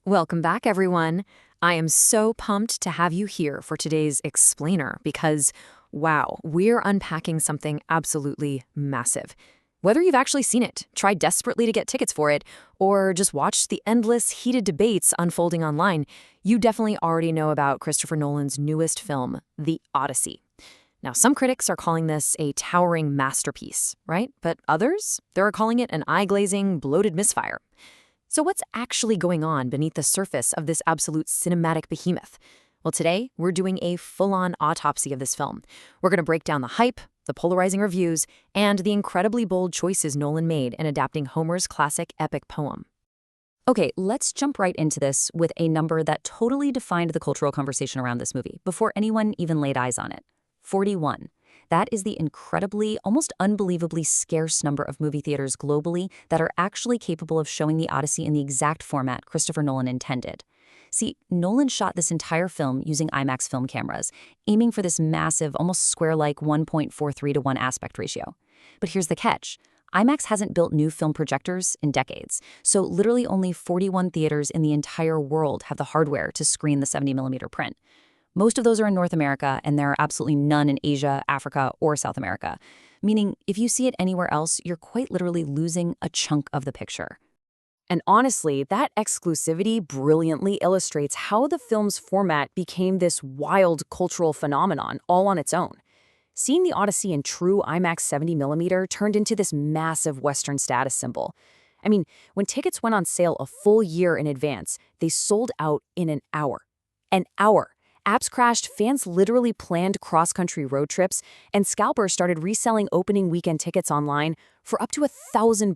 Welcome back, everyone. I am so pumped to have you here for today's explainer because, wow, we're unpacking something absolutely massive. Whether you've actually seen it, tried desperately to get tickets for it, or just watched the endless heated debates unfolding online, you definitely already know about Christopher Nolan's newest film, The Odyssey. Now, some critics are calling this a towering masterpiece, right? But others, they're calling it an eye-glazing, bloated misfire. So what's actually going on beneath the surface of this absolute cinematic behemoth? Well, today, we're doing a full-on autopsy of this film. We're going to break down the hype, the polarizing reviews, and the incredibly bold choices Nolan made in adapting Homer's classic epic poem. Okay, let's jump right into this with a number that totally defined the cultural conversation around this movie before anyone even laid eyes on it. 41. That is the incredibly, almost unbelievably scarce number of movie theaters globally that are actually capable of showing the Odyssey in the exact format Christopher Nolan intended. See, Nolan shot this entire film using IMAX film cameras, aiming for this massive, almost square-like 1.43 to 1 aspect ratio. But here's the catch. IMAX hasn't built new film projectors in decades, so literally only 41 theaters in the entire world have the hardware to screen the 70mm print. Most of those are in North America, and there are absolutely none in Asia, Africa, or South America. Meaning, if you see it anywhere else, you're quite literally losing a chunk of the picture. And honestly, that exclusivity brilliantly illustrates how the film's format became this wild cultural phenomenon all on its own. Seeing the Odyssey in true IMAX 70mm turned into this massive Western status symbol. I mean, when tickets went on sale a full year in advance, they sold out in an hour. An hour! Apps crashed, fans literally planned cross-country road trips, and scalpers started reselling opening weekend tickets online for up to $1,000.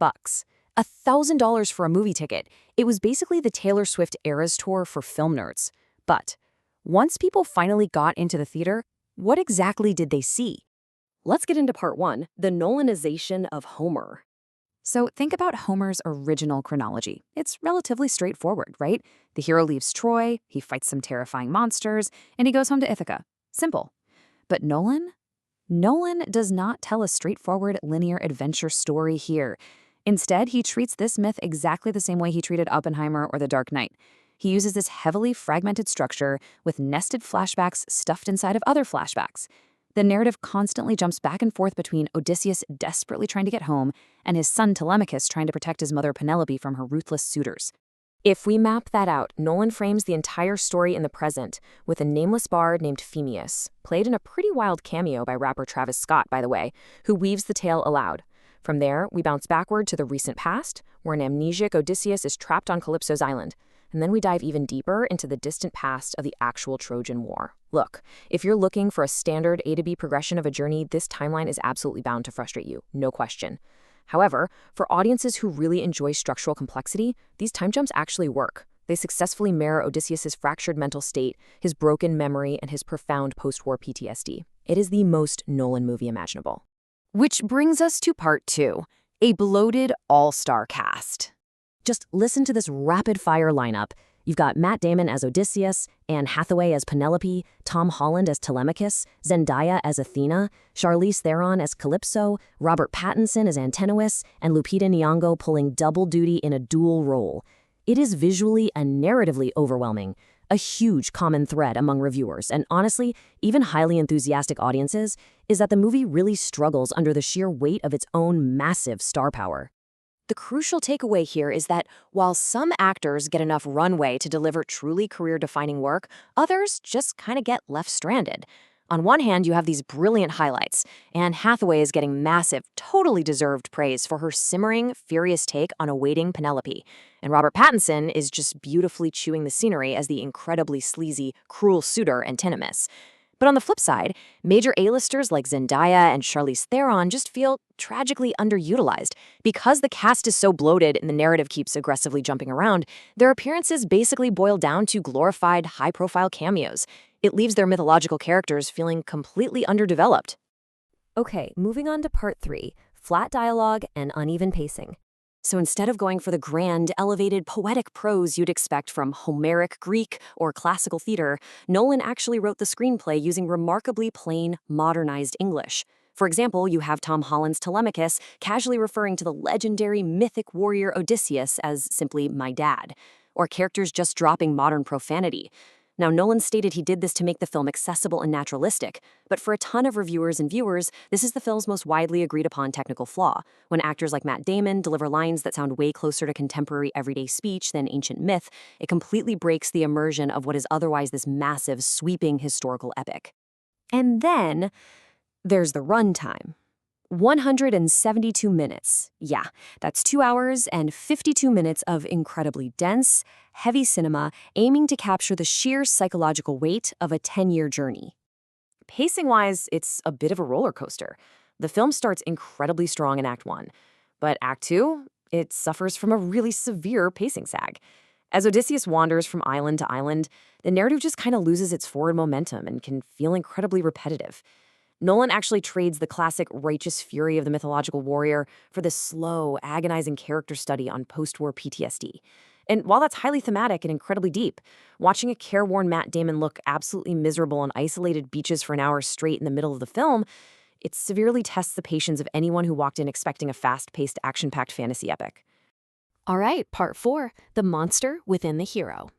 $1,000 for a movie ticket. It was basically the Taylor Swift Eras Tour for film nerds. But once people finally got into the theater, what exactly did they see? Let's get into part 1, the Nolanization of Homer. So think about Homer's original chronology. It's relatively straightforward, right? The hero leaves Troy, he fights some terrifying monsters, and he goes home to Ithaca. Simple. But Nolan? Nolan does not tell a straightforward linear adventure story here. Instead, he treats this myth exactly the same way he treated Oppenheimer or The Dark Knight. He uses this heavily fragmented structure with nested flashbacks stuffed inside of other flashbacks. The narrative constantly jumps back and forth between Odysseus desperately trying to get home and his son Telemachus trying to protect his mother Penelope from her ruthless suitors. If we map that out, Nolan frames the entire story in the present with a nameless bard named Phemius, played in a pretty wild cameo by rapper Travis Scott, by the way, who weaves the tale aloud. From there, we bounce backward to the recent past, where an amnesiac Odysseus is trapped on Calypso's island. And then we dive even deeper into the distant past of the actual Trojan War. Look, if you're looking for a standard A to B progression of a journey, this timeline is absolutely bound to frustrate you, no question. However, for audiences who really enjoy structural complexity, these time jumps actually work. They successfully mirror Odysseus's fractured mental state, his broken memory, and his profound post-war PTSD. It is the most Nolan movie imaginable. Which brings us to part 2, a bloated all-star cast. Just listen to this rapid-fire lineup. You've got Matt Damon as Odysseus, Anne Hathaway as Penelope, Tom Holland as Telemachus, Zendaya as Athena, Charlize Theron as Calypso, Robert Pattinson as Antinous, and Lupita Nyong'o pulling double duty in a dual role. It is visually and narratively overwhelming, a huge common thread among reviewers, and honestly, even highly enthusiastic audiences, is that the movie really struggles under the sheer weight of its own massive star power. The crucial takeaway here is that while some actors get enough runway to deliver truly career-defining work, others just kind of get left stranded. On one hand, you have these brilliant highlights. Anne Hathaway is getting massive, totally deserved praise for her simmering, furious take on awaiting Penelope. And Robert Pattinson is just beautifully chewing the scenery as the incredibly sleazy, cruel suitor Antinous. But on the flip side, major A-listers like Zendaya and Charlize Theron just feel tragically underutilized. Because the cast is so bloated and the narrative keeps aggressively jumping around, their appearances basically boil down to glorified, high-profile cameos. It leaves their mythological characters feeling completely underdeveloped. Okay, moving on to part 3, flat dialogue and uneven pacing. So instead of going for the grand, elevated, poetic prose you'd expect from Homeric Greek or classical theater, Nolan actually wrote the screenplay using remarkably plain, modernized English. For example, you have Tom Holland's Telemachus casually referring to the legendary mythic warrior Odysseus as simply my dad. or characters just dropping modern profanity. Now, Nolan stated he did this to make the film accessible and naturalistic, but for a ton of reviewers and viewers, this is the film's most widely agreed upon technical flaw. When actors like Matt Damon deliver lines that sound way closer to contemporary everyday speech than ancient myth, it completely breaks the immersion of what is otherwise this massive, sweeping historical epic. And then there's the runtime. 172 minutes. Yeah, that's 2 hours and 52 minutes of incredibly dense, heavy cinema aiming to capture the sheer psychological weight of a 10-year journey. Pacing-wise, it's a bit of a roller coaster. The film starts incredibly strong in Act 1, but Act 2, it suffers from a really severe pacing sag. As Odysseus wanders from island to island, the narrative just kind of loses its forward momentum and can feel incredibly repetitive. Nolan actually trades the classic righteous fury of the mythological warrior for this slow, agonizing character study on post-war PTSD. And while that's highly thematic and incredibly deep, watching a careworn Matt Damon look absolutely miserable on isolated beaches for an hour straight in the middle of the film, it severely tests the patience of anyone who walked in expecting a fast-paced, action-packed fantasy epic. All right, part 4, the monster within the hero.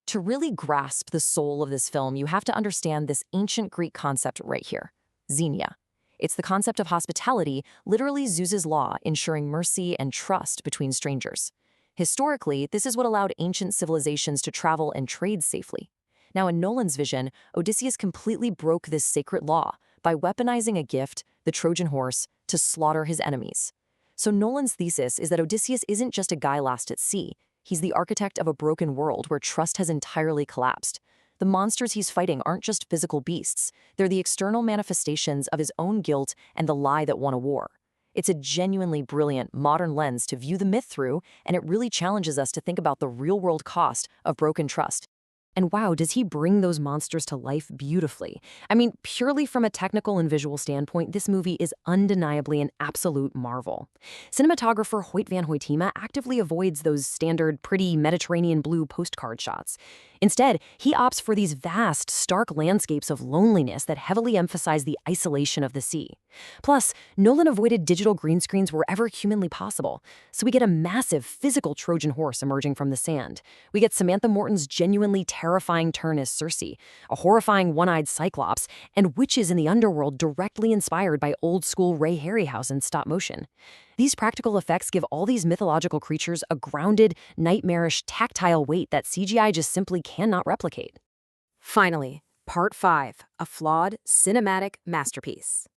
To really grasp the soul of this film, you have to understand this ancient Greek concept right here, xenia. It's the concept of hospitality, literally Zeus's law, ensuring mercy and trust between strangers. Historically, this is what allowed ancient civilizations to travel and trade safely. Now, in Nolan's vision, Odysseus completely broke this sacred law by weaponizing a gift, the Trojan horse, to slaughter his enemies. So Nolan's thesis is that Odysseus isn't just a guy lost at sea. He's the architect of a broken world where trust has entirely collapsed. The monsters he's fighting aren't just physical beasts. They're the external manifestations of his own guilt and the lie that won a war. It's a genuinely brilliant, modern lens to view the myth through, and it really challenges us to think about the real-world cost of broken trust. And wow, does he bring those monsters to life beautifully. I mean, purely from a technical and visual standpoint, this movie is undeniably an absolute marvel. Cinematographer Hoyt van Hoytema actively avoids those standard, pretty Mediterranean blue postcard shots. Instead, he opts for these vast, stark landscapes of loneliness that heavily emphasize the isolation of the sea. Plus, Nolan avoided digital green screens wherever humanly possible, so we get a massive physical Trojan horse emerging from the sand. We get Samantha Morton's genuinely terrifying turn as Circe, a horrifying one-eyed Cyclops, and witches in the underworld directly inspired by old-school Ray Harryhausen stop motion. These practical effects give all these mythological creatures a grounded, nightmarish, tactile weight that CGI just simply cannot replicate. Finally, Part 5, a flawed, cinematic masterpiece.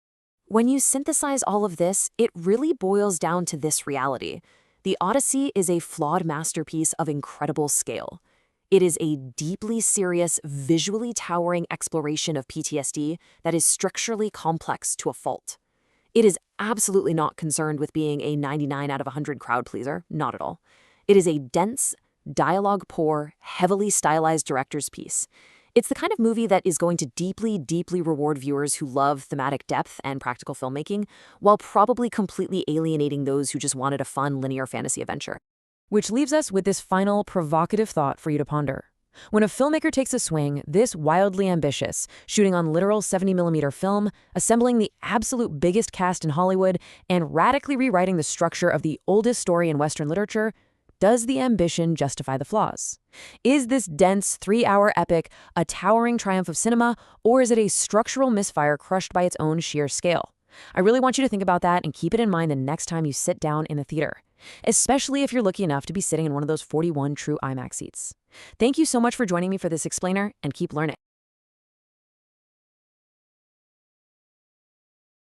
When you synthesize all of this, it really boils down to this reality. The Odyssey is a flawed masterpiece of incredible scale. It is a deeply serious, visually towering exploration of PTSD that is structurally complex to a fault. It is absolutely not concerned with being a 99 out of 100 crowd pleaser, not at all. It is a dense, dialogue-poor, heavily stylized director's piece. It's the kind of movie that is going to deeply, deeply reward viewers who love thematic depth and practical filmmaking, while probably completely alienating those who just wanted a fun, linear fantasy adventure. Which leaves us with this final provocative thought for you to ponder. When a filmmaker takes a swing this wildly ambitious, shooting on literal 70mm film, assembling the absolute biggest cast in Hollywood, and radically rewriting the structure of the oldest story in Western literature, does the ambition justify the flaws? Is this dense 3-hour epic a towering triumph of cinema, or is it a structural misfire crushed by its own sheer scale? I really want you to think about that and keep it in mind the next time you sit down in the theater, especially if you're lucky enough to be sitting in one of those 41 true IMAX seats. Thank you so much for joining me for this explainer, and keep learning.